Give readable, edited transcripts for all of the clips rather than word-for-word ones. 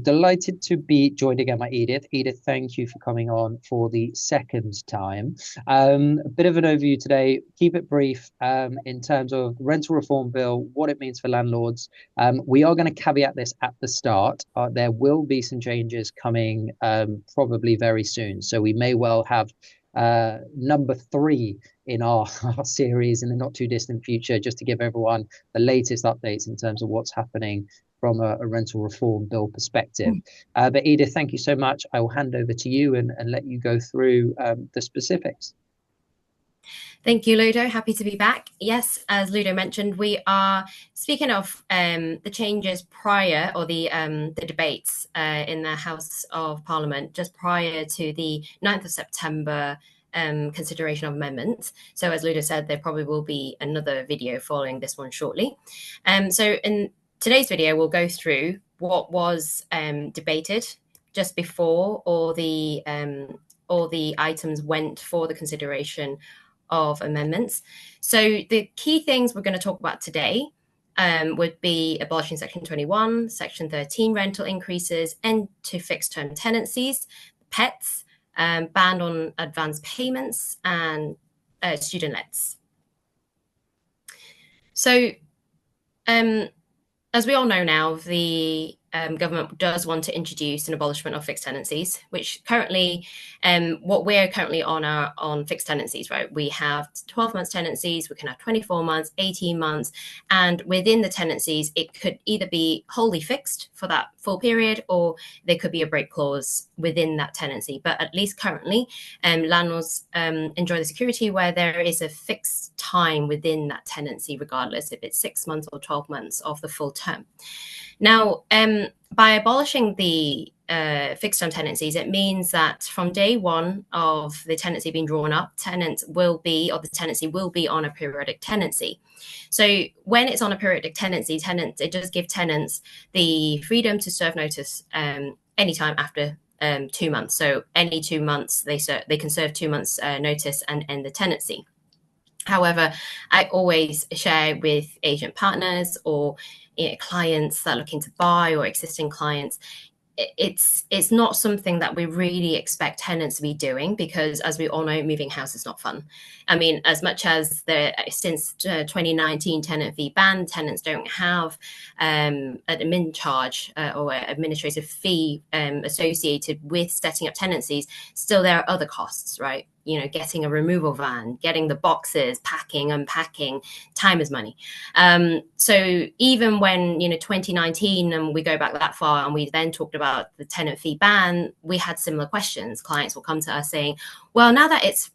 Delighted to be joined again by Edith. Edith, thank you for coming on for the second time. A bit of an overview today. Keep it brief in terms of rental reform bill, what it means for landlords. We are going to caveat this at the start. There will be some changes coming probably very soon. So we may well have number three in our series in the not too distant future, just to give everyone the latest updates in terms of what's happening from a rental reform bill perspective. But Edith, thank you so much. I will hand over to you and let you go through the specifics. Thank you, Ludo. Happy to be back. Yes, as Ludo mentioned, we are speaking of the changes prior, or the debates in the House of Parliament just prior to the 9th of September consideration of amendments. So as Ludo said, there probably will be another video following this one shortly. So in today's video, we'll go through what was debated just before all the items went for the consideration of amendments. So the key things we're going to talk about today would be abolishing Section 21, Section 13 rental increases, end to fixed term tenancies, pets, ban on advance payments, and student lets. So as we all know now, the government does want to introduce an abolishment of fixed tenancies, which currently, what we're currently on are on fixed tenancies, right? We have 12 months tenancies, we can have 24 months, 18 months, and within the tenancies, it could either be wholly fixed for that full period, or there could be a break clause within that tenancy. But at least currently, landlords enjoy the security where there is a fixed time within that tenancy, regardless if it's 6 months or 12 months of the full term. Now, by abolishing the fixed term tenancies, it means that from day one of the tenancy being drawn up, the tenancy will be on a periodic tenancy. So when it's on a periodic tenancy, it does give tenants the freedom to serve notice anytime after 2 months. So any 2 months, they can serve 2 months notice and end the tenancy. However, I always share with agent partners or clients that are looking to buy, or existing clients, it's not something that we really expect tenants to be doing, because as we all know, moving house is not fun. I mean, as much as since 2019 tenant fee ban, tenants don't have an admin charge or administrative fee associated with setting up tenancies, still there are other costs, right? You know, getting a removal van, getting the boxes, packing, unpacking, time is money. So even when, 2019, and we go back that far, and we then talked about the tenant fee ban, we had similar questions. Clients will come to us saying, well, now that it's,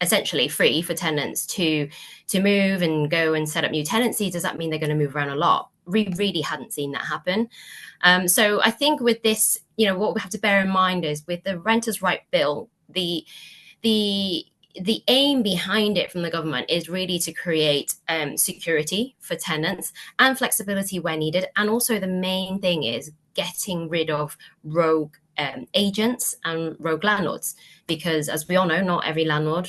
essentially free for tenants to move and go and set up new tenancies, does that mean they're going to move around a lot? We really hadn't seen that happen. So I think with this, what we have to bear in mind is, with the Renters' Right Bill, the aim behind it from the government is really to create security for tenants and flexibility where needed. And also the main thing is getting rid of rogue agents and rogue landlords, because as we all know, not every landlord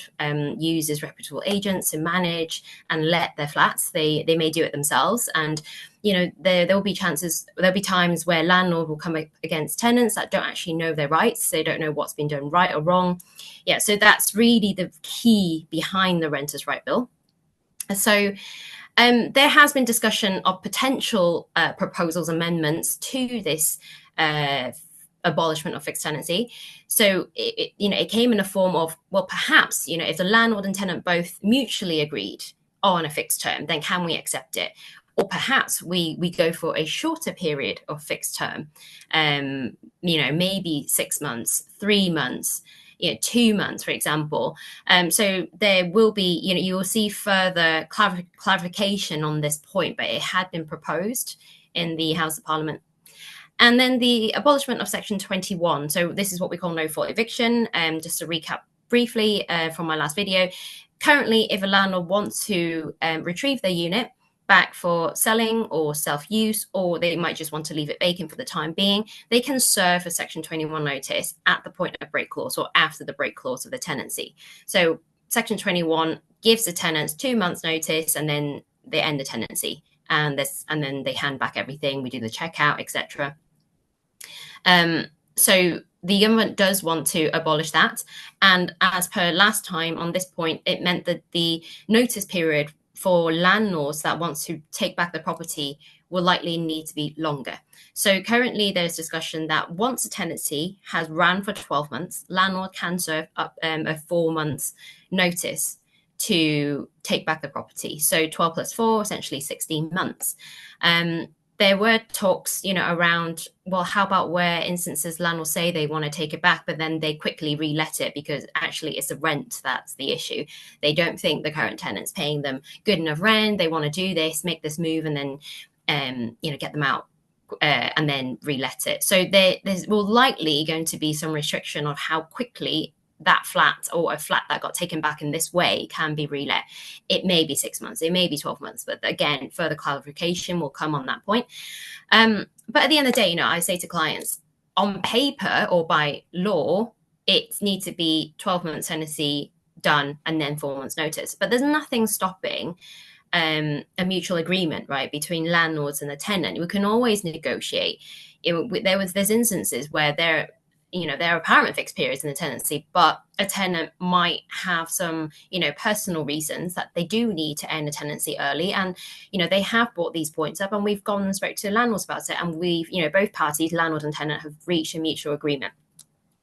uses reputable agents to manage and let their flats. They may do it themselves, and there'll be times where landlord will come against tenants that don't actually know their rights. They don't know what's been done right or wrong. Yeah, so that's really the key behind the Renters' Right Bill. So there has been discussion of potential proposals, amendments to this abolishment of fixed tenancy. So it came in a form of, well, perhaps, if the landlord and tenant both mutually agreed on a fixed term, then can we accept it? Or perhaps we go for a shorter period of fixed term, maybe 6 months, 3 months, 2 months, for example. So there will be, you will see further clarification on this point, but it had been proposed in the House of Parliament. And then the abolishment of Section 21. So this is what we call no-fault eviction. Just to recap briefly from my last video, currently, if a landlord wants to retrieve their unit back for selling or self-use, or they might just want to leave it vacant for the time being, they can serve a Section 21 notice at the point of break clause or after the break clause of the tenancy. So Section 21 gives the tenants 2 months notice, and then they end the tenancy, and then they hand back everything. We do the checkout, etc. So the government does want to abolish that. And as per last time on this point, it meant that the notice period for landlords that want to take back the property will likely need to be longer. So currently there's discussion that once a tenancy has ran for 12 months, landlord can serve up a 4 months notice to take back the property. So 12 plus 4, essentially 16 months. There were talks, around, well, how about where instances landlords say they want to take it back, but then they quickly re-let it because actually it's the rent that's the issue. They don't think the current tenant's paying them good enough rent. They want to do this, make this move, and then, get them out and then re-let it. So there's will likely going to be some restriction of how quickly that flat or a flat that got taken back in this way can be relet. It may be 6 months, it may be 12 months, but again, further clarification will come on that point. But at the end of the day, I say to clients, on paper or by law, it needs to be 12 months tenancy done and then 4 months notice. But there's nothing stopping a mutual agreement, right, between landlords and the tenant. We can always negotiate. There's instances where there are apparent fixed periods in the tenancy, but a tenant might have some, personal reasons that they do need to end a tenancy early. And, they have brought these points up and we've gone and spoke to landlords about it. And we've, both parties, landlord and tenant, have reached a mutual agreement.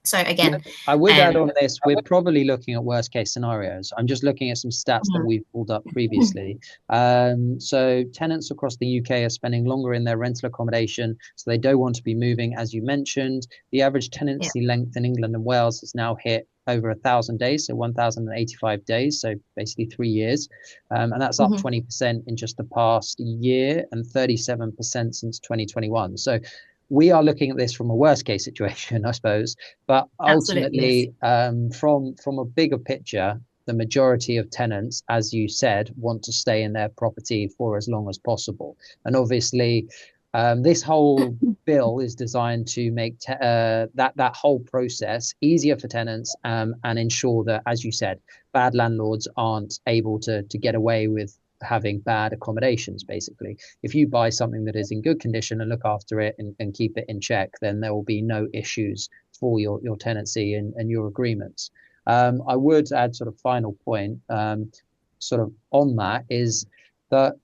So again, I would add on this, we're probably looking at worst case scenarios. I'm just looking at some stats that we've pulled up previously. So tenants across the UK are spending longer in their rental accommodation, so they don't want to be moving, as you mentioned. The average tenancy length in England and Wales has now hit over 1,000 days, so 1,085 days, so basically 3 years. And that's up 20% in just the past year and 37% since 2021. So we are looking at this from a worst case situation, I suppose, but ultimately, from a bigger picture, the majority of tenants, as you said, want to stay in their property for as long as possible. And obviously, this whole bill is designed to make that whole process easier for tenants and ensure that, as you said, bad landlords aren't able to get away with having bad accommodations. Basically, if you buy something that is in good condition and look after it and keep it in check, then there will be no issues for your tenancy and your agreements. I would add sort of final point sort of on that is that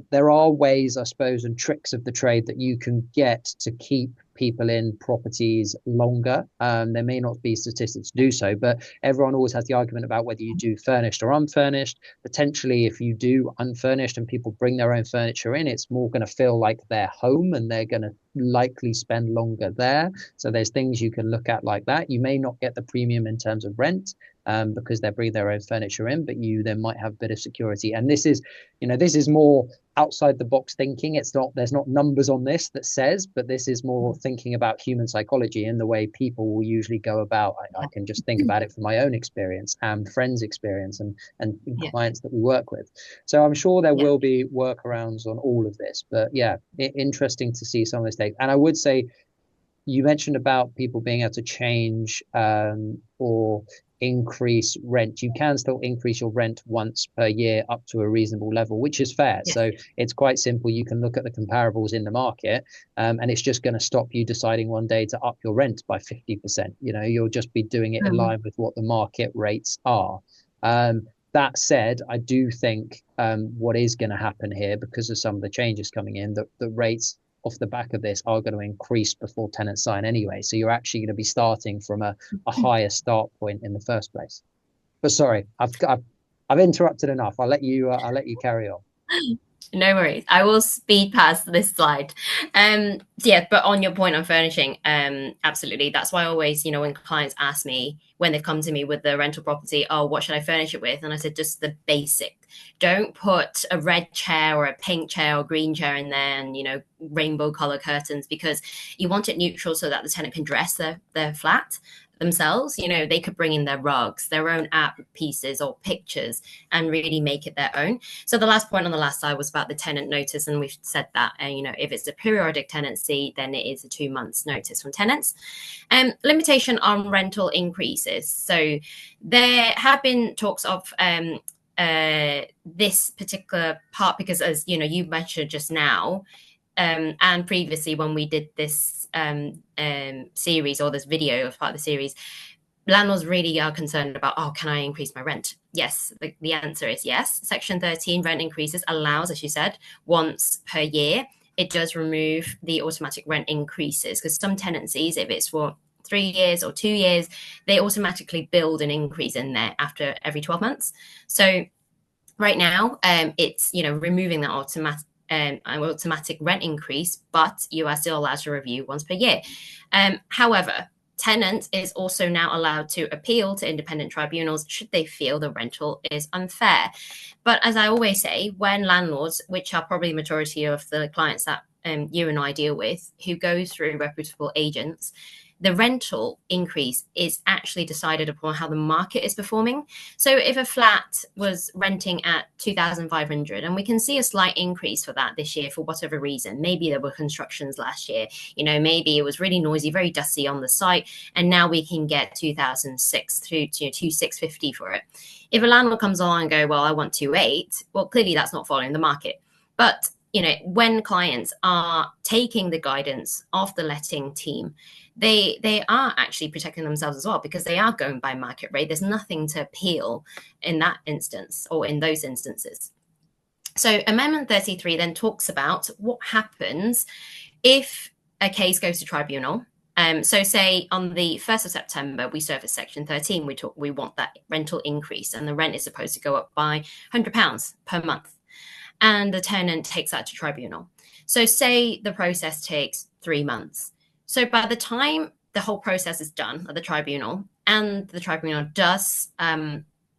there are ways, I suppose, and tricks of the trade that you can get to keep people in properties longer. There may not be statistics to do so, but everyone always has the argument about whether you do furnished or unfurnished. Potentially, if you do unfurnished and people bring their own furniture in, it's more going to feel like their home and they're going to likely spend longer there. So there's things you can look at like that. You may not get the premium in terms of rent because they bring their own furniture in, but you then might have a bit of security. And this is more outside the box thinking. There's not numbers on this that says, but this is more thinking about human psychology and the way people will usually go about. I can just think about it from my own experience and friends' experience and clients that we work with. So I'm sure there will be workarounds on all of this, but interesting to see some of this take. And I would say, you mentioned about people being able to change or increase rent. You can still increase your rent once per year up to a reasonable level, which is fair. So it's quite simple. You can look at the comparables in the market and it's just going to stop you deciding one day to up your rent by 50%. You'll just be doing it in line with what the market rates are. That said, I do think what is going to happen here, because of some of the changes coming in, that the rates off the back of this are going to increase before tenants sign anyway. So you're actually going to be starting from a higher start point in the first place. But sorry, I've interrupted enough. I'll let you carry on. No worries. I will speed past this slide. But on your point on furnishing, absolutely. That's why I always, when clients ask me, when they've come to me with the rental property, oh, what should I furnish it with? And I said, just the basic. Don't put a red chair or a pink chair or green chair in there and, rainbow color curtains, because you want it neutral so that the tenant can dress their flat themselves. They could bring in their rugs, their own art pieces or pictures, and really make it their own. So the last point on the last slide was about the tenant notice, and we've said that if it's a periodic tenancy, then it is a 2 months notice from tenants. Limitation on rental increases. So there have been talks of this particular part, because as you mentioned just now, and previously when we did this series, or this video as part of the series, landlords really are concerned about, oh, can I increase my rent? Yes, the answer is yes. Section 13 rent increases allows, as you said, once per year. It does remove the automatic rent increases, because some tenancies, if it's for 3 years or 2 years, they automatically build an increase in there after every 12 months. So right now, it's removing that automatic rent increase, but you are still allowed to review once per year. However, tenant is also now allowed to appeal to independent tribunals should they feel the rental is unfair. But as I always say, when landlords, which are probably the majority of the clients that you and I deal with, who go through reputable agents, the rental increase is actually decided upon how the market is performing. So if a flat was renting at 2,500, and we can see a slight increase for that this year for whatever reason, maybe there were constructions last year, maybe it was really noisy, very dusty on the site, and now we can get 2,006 through to 2,650 for it. If a landlord comes along and go, well, I want 2,800, well, clearly that's not following the market. But when clients are taking the guidance of the letting team, they are actually protecting themselves as well, because they are going by market rate. There's nothing to appeal in that instance, or in those instances. So Amendment 33 then talks about what happens if a case goes to tribunal. So say on the 1st of September, we surface Section 13, we want that rental increase, and the rent is supposed to go up by £100 per month. And the tenant takes that to tribunal. So say the process takes 3 months. So by the time the whole process is done at the tribunal, and the tribunal does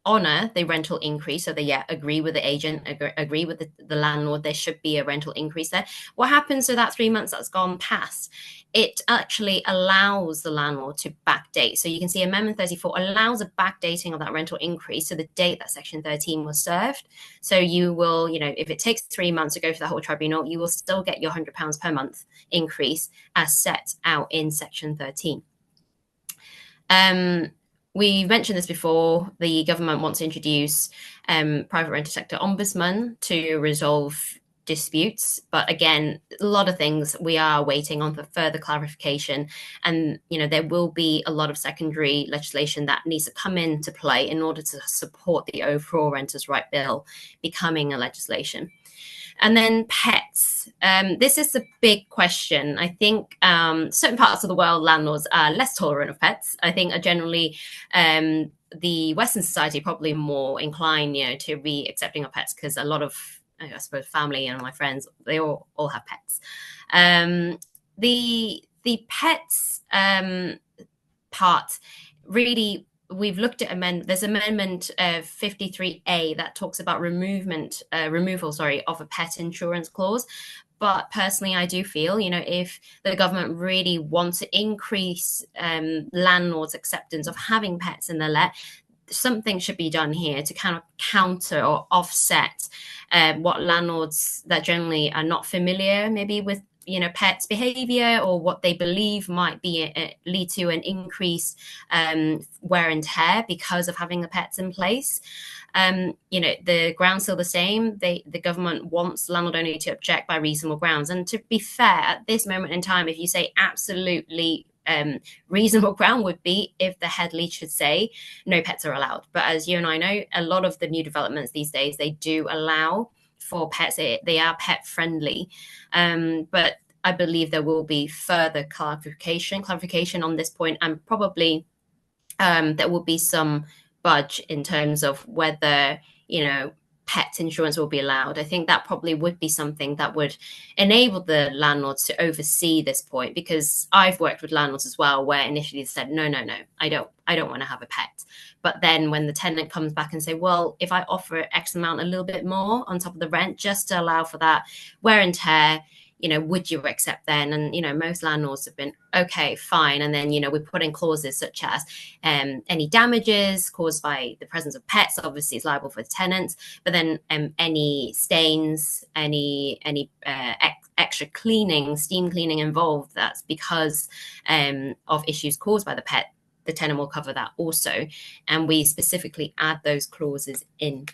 honour the rental increase, so they agree with the agent, agree with the landlord, there should be a rental increase there. What happens to that 3 months that's gone past? It actually allows the landlord to backdate. So you can see Amendment 34 allows a backdating of that rental increase to the date that Section 13 was served. So you will, if it takes 3 months to go through the whole tribunal, you will still get your £100 per month increase as set out in Section 13. We mentioned this before. The government wants to introduce private rented sector ombudsman to resolve disputes, but again, a lot of things we are waiting on for further clarification, and there will be a lot of secondary legislation that needs to come into play in order to support the overall renters' right bill becoming a legislation. And then pets. This is a big question. I think certain parts of the world, landlords are less tolerant of pets. I think are generally the Western society probably more inclined, to be accepting of pets, because a lot of, I suppose, family and my friends, they all have pets. The pets part, really, we've looked at there's amendment 53A that talks about removal of a pet insurance clause. But personally, I do feel, if the government really wants to increase landlords' acceptance of having pets in their let, something should be done here to kind of counter or offset what landlords that generally are not familiar maybe with pets' behavior, or what they believe might be lead to an increased wear and tear because of having the pets in place. The ground's still the same. The government wants the landlord only to object by reasonable grounds. And to be fair, at this moment in time, if you say absolutely reasonable ground would be if the head lead should say no pets are allowed. But as you and I know, a lot of the new developments these days, they do allow for pets. They are pet friendly. But I believe there will be further clarification on this point, and probably there will be some budge in terms of whether, pet insurance will be allowed. I think that probably would be something that would enable the landlords to oversee this point, because I've worked with landlords as well, where initially they said, no, I don't want to have a pet. But then when the tenant comes back and say, well, if I offer X amount, a little bit more on top of the rent, just to allow for that wear and tear, would you accept then? And, most landlords have been, okay, fine. And then, we put in clauses such as any damages caused by the presence of pets, obviously is liable for the tenants, but then any stains, any extra cleaning, steam cleaning involved, that's because of issues caused by the pet, the tenant will cover that also. And we specifically add those clauses in.